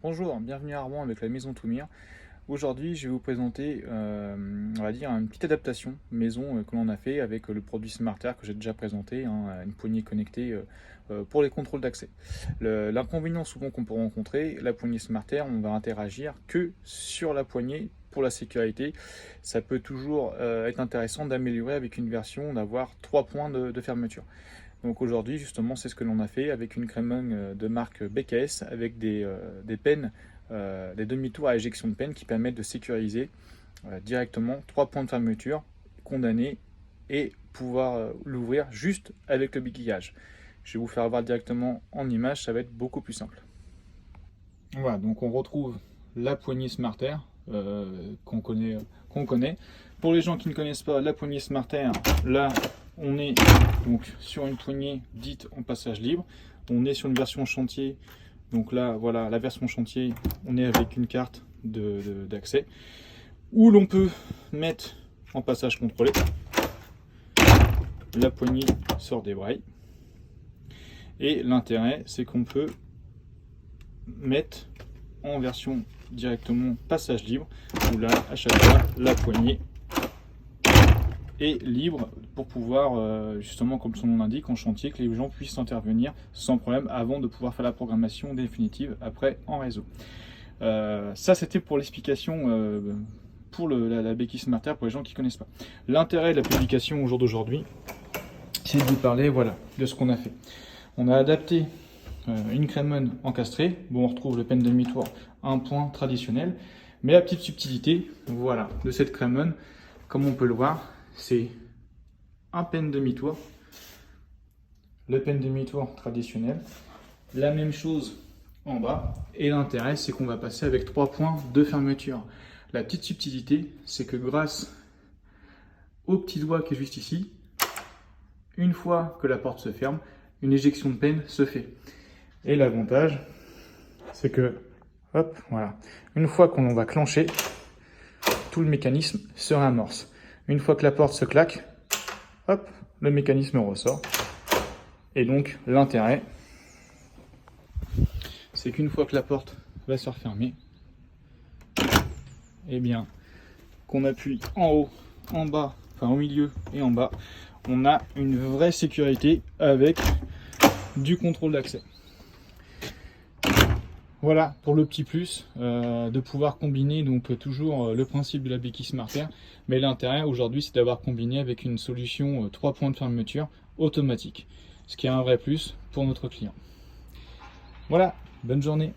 Bonjour, bienvenue à Rouen avec la maison Toumir. Aujourd'hui, je vais vous présenter, on va dire, une petite adaptation maison que l'on a fait avec le produit SmartAir que j'ai déjà présenté, hein, une poignée connectée pour les contrôles d'accès. L'inconvénient souvent qu'on peut rencontrer, la poignée SmartAir, on va interagir que sur la poignée pour la sécurité. Ça peut toujours être intéressant d'améliorer avec une version, d'avoir 3 points de fermeture. Donc aujourd'hui, justement, c'est ce que l'on a fait avec une crémeuse de marque BKS avec des pennes, des demi-tours à éjection de peine qui permettent de sécuriser directement 3 points de fermeture condamnés et pouvoir l'ouvrir juste avec le biguillage. Je vais vous faire voir directement en image, ça va être beaucoup plus simple. Voilà, donc on retrouve la poignée SmartAir qu'on connaît. Pour les gens qui ne connaissent pas la poignée SmartAir, là on est donc sur une poignée dite en passage libre. On est sur une version chantier. Donc là, voilà, la version chantier, on est avec une carte d'accès où l'on peut mettre en passage contrôlé. La poignée sort des brailles. Et l'intérêt, c'est qu'on peut mettre en version directement passage libre, où là, à chaque fois, la poignée est libre pour pouvoir, justement, comme son nom l'indique, en chantier, que les gens puissent intervenir sans problème avant de pouvoir faire la programmation définitive après en réseau. Ça, c'était pour l'explication pour la béquille SmartAir pour les gens qui ne connaissent pas. L'intérêt de la publication au jour d'aujourd'hui, c'est de vous parler, voilà, de ce qu'on a fait. On a adapté une crémeuse encastrée. Bon, on retrouve le pen demi-tour, un point traditionnel. Mais la petite subtilité, voilà, de cette crémeuse, comme on peut le voir, c'est un pen demi-tour, le pen demi-tour traditionnel, la même chose en bas. Et l'intérêt, c'est qu'on va passer avec 3 points de fermeture. La petite subtilité, c'est que grâce au petit doigt qui est juste ici, une fois que la porte se ferme, une éjection de peine se fait. Et l'avantage, c'est que, hop, voilà, une fois qu'on va clencher, tout le mécanisme se réamorce. Une fois que la porte se claque, hop, le mécanisme ressort. Et donc, l'intérêt, c'est qu'une fois que la porte va se refermer, eh bien, qu'on appuie en haut, en bas, enfin au milieu et en bas, on a une vraie sécurité avec du contrôle d'accès. Voilà pour le petit plus de pouvoir combiner donc toujours le principe de la béquille SmartAir, mais l'intérêt aujourd'hui c'est d'avoir combiné avec une solution 3 points de fermeture automatique, ce qui est un vrai plus pour notre client. Voilà, bonne journée.